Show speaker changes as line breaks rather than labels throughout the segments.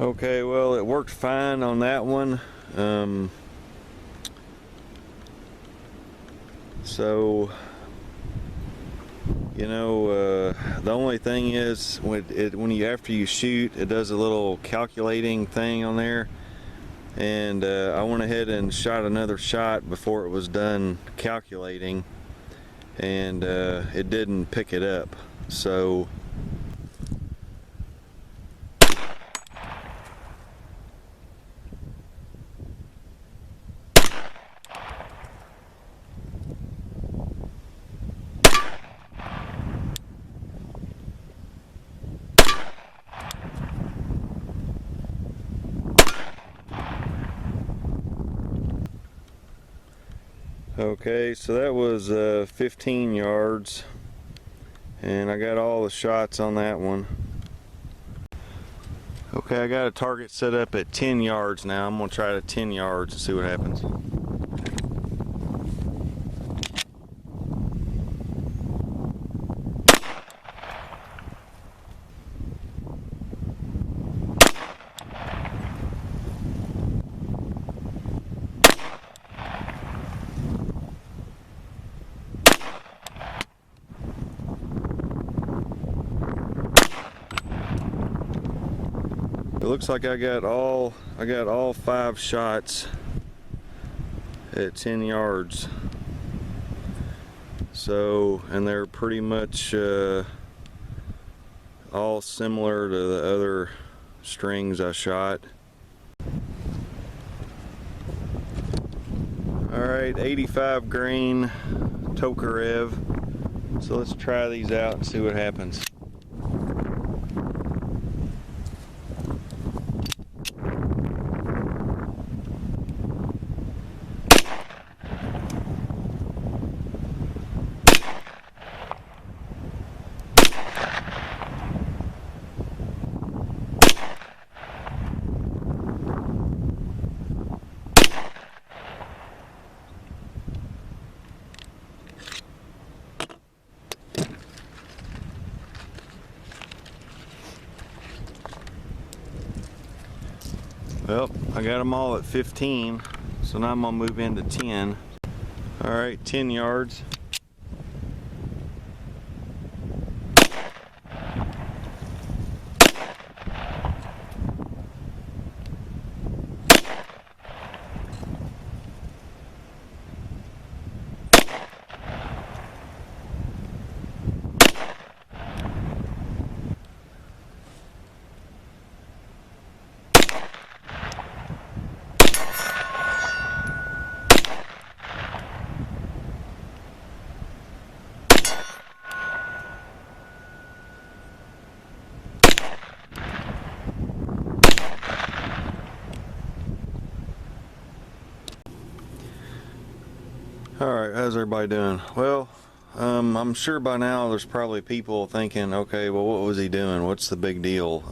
Okay, well, it worked fine on that one. So you know, the only thing is when you after you shoot, it does a little calculating thing on there, and I went ahead and shot another shot before it was done calculating, and it didn't pick it up. So okay, so that was 15 yards, and I got all the shots on that one. Okay, I got a target set up at 10 yards now. I'm going to try to 10 yards and see what happens. It looks like I got all 5 shots at 10 yards. So, and they're pretty much all similar to the other strings I shot. Alright, 85 grain Tokarev. So let's try these out and see what happens. Well, I got them all at 15, so now I'm gonna move into 10. All right, 10 yards. Alright, how's everybody doing? Well, I'm sure by now there's probably people thinking, okay, well, what was he doing? What's the big deal?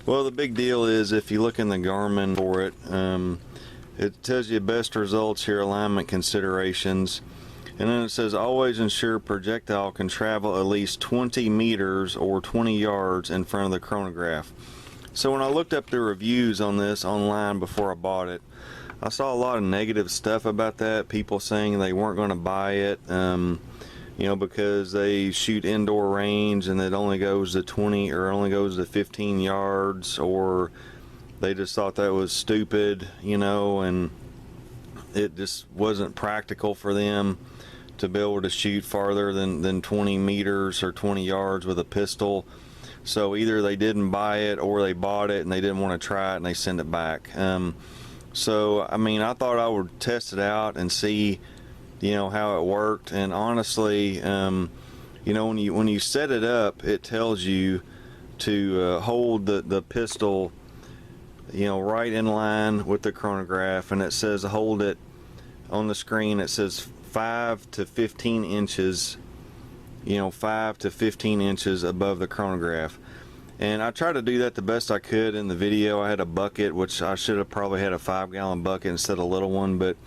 Well, the big deal is if you look in the Garmin for it, it tells you best results here, alignment considerations, and then it says always ensure projectile can travel at least 20 meters or 20 yards in front of the chronograph. So when I looked up the reviews on this online before I bought it, I saw a lot of negative stuff about that. People saying they weren't going to buy it, you know, because they shoot indoor range and it only goes to 20 or only goes to 15 yards, or they just thought that was stupid, you know, and it just wasn't practical for them to be able to shoot farther than 20 meters or 20 yards with a pistol. So either they didn't buy it or they bought it and they didn't want to try it and they sent it back. So I mean, I thought I would test it out and see, you know, how it worked. And honestly, you know, when you set it up, it tells you to hold the pistol, you know, right in line with the chronograph, and it says hold it on the screen. It says 5 to 15 inches, you know, 5 to 15 inches above the chronograph. And I tried to do that the best I could in the video. I had a bucket, which I should have probably had a 5-gallon bucket instead of a little one, but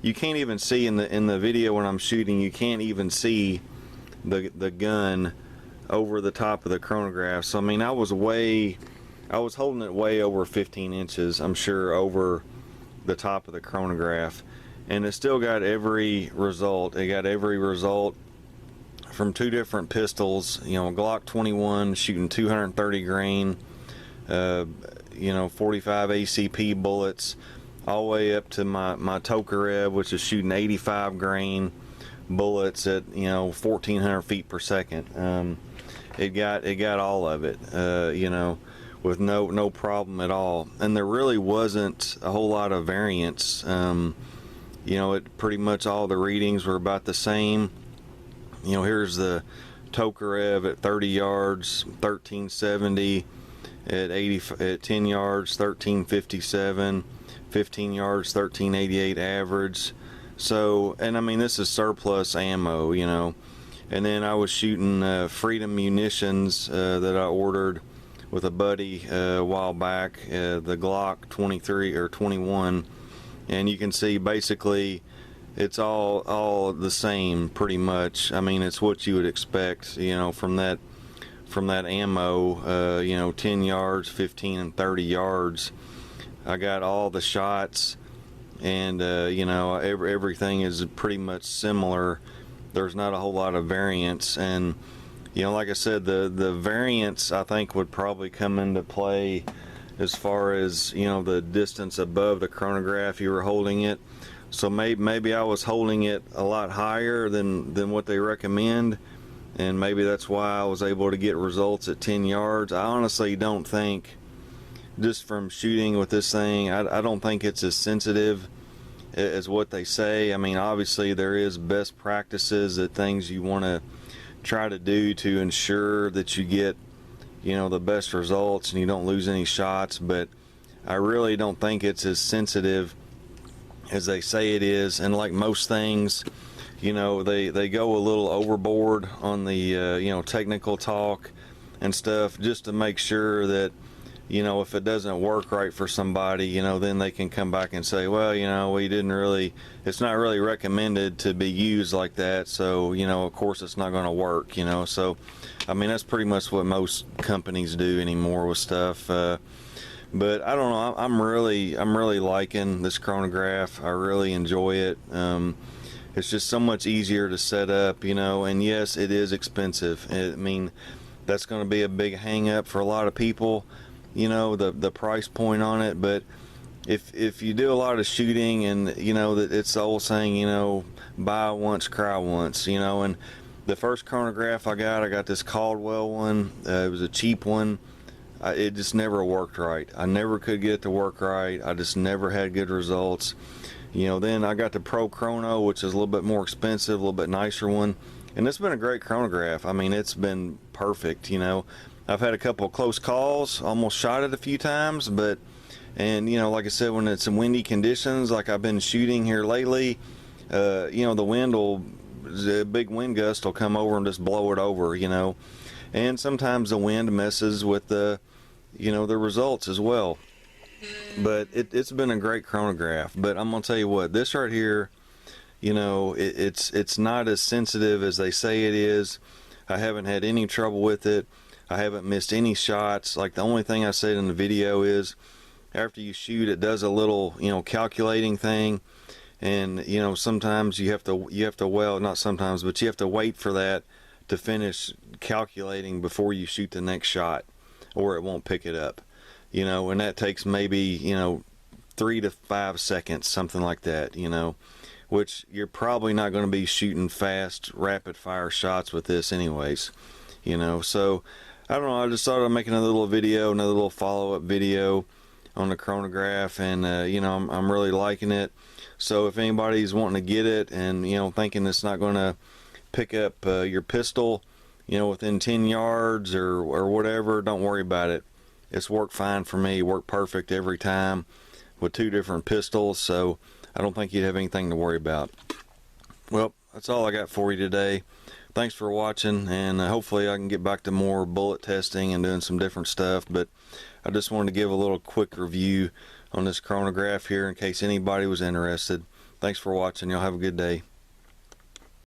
you can't even see in the video when I'm shooting, you can't even see the gun over the top of the chronograph. So I mean, I was way I was holding it way over 15 inches, I'm sure, over the top of the chronograph, and it still got every result. It got every result from two different pistols, you know, Glock 21 shooting 230 grain, you know, 45 ACP bullets, all the way up to my Tokarev, which is shooting 85 grain bullets at, you know, 1400 feet per second. It got all of it, you know, with no problem at all. And there really wasn't a whole lot of variance. You know, it pretty much all the readings were about the same. You know, here's the Tokarev at 30 yards, 1370, at 10 yards, 1357, 15 yards, 1388 average. So, and I mean, this is surplus ammo, you know. And then I was shooting Freedom munitions that I ordered with a buddy a while back, the Glock 23 or 21, and you can see basically it's all the same pretty much. I mean, it's what you would expect, you know, from that ammo, you know, 10 yards, 15 and 30 yards. I got all the shots, and you know, everything is pretty much similar. There's not a whole lot of variance, and you know, like I said, the variance I think would probably come into play as far as, you know, the distance above the chronograph you were holding it. So maybe I was holding it a lot higher than what they recommend, and maybe that's why I was able to get results at 10 yards. I honestly don't think, just from shooting with this thing, I don't think it's as sensitive as what they say. I mean, obviously there is best practices, that things you want to try to do to ensure that you get, you know, the best results and you don't lose any shots, but I really don't think it's as sensitive as they say it is. And like most things, you know, they go a little overboard on the you know, technical talk and stuff, just to make sure that, you know, if it doesn't work right for somebody, you know, then they can come back and say, well, you know, we didn't really, it's not really recommended to be used like that, so, you know, of course it's not going to work, you know. So I mean, that's pretty much what most companies do anymore with stuff. But I don't know, I'm really liking this chronograph. I really enjoy it. It's just so much easier to set up, you know, and yes, it is expensive. I mean, that's going to be a big hang up for a lot of people, you know, the price point on it. But if you do a lot of shooting, and you know that it's the old saying, you know, buy once, cry once, you know. And the first chronograph I got this Caldwell one. It was a cheap one. It just never worked right. I never could get it to work right. I just never had good results. You know, then I got the Pro Chrono, which is a little bit more expensive, a little bit nicer one, and it's been a great chronograph. I mean, it's been perfect, you know. I've had a couple of close calls, almost shot it a few times, but, and you know, like I said, when it's in windy conditions like I've been shooting here lately, you know, the big wind gust will come over and just blow it over, you know. And sometimes the wind messes with the, you know, the results as well. But it's been a great chronograph. But I'm gonna tell you what, this right here, you know, it's not as sensitive as they say it is. I haven't had any trouble with it. I haven't missed any shots. Like, the only thing I said in the video is, after you shoot, it does a little, you know, calculating thing, and you know, sometimes you have to, well, not sometimes, but you have to wait for that to finish calculating before you shoot the next shot, or it won't pick it up, you know. And that takes maybe, you know, 3 to 5 seconds, something like that, you know, which you're probably not going to be shooting fast rapid fire shots with this anyways, you know. So I don't know, I just thought I'd make another little video, another little follow-up video on the chronograph, and you know, I'm really liking it. So if anybody's wanting to get it and, you know, thinking it's not going to pick up your pistol, you know, within 10 yards or whatever, don't worry about it. It's worked fine for me, worked perfect every time with 2 different pistols, so I don't think you'd have anything to worry about. Well, that's all I got for you today. Thanks for watching, and hopefully I can get back to more bullet testing and doing some different stuff, but I just wanted to give a little quick review on this chronograph here in case anybody was interested. Thanks for watching. Y'all have a good day.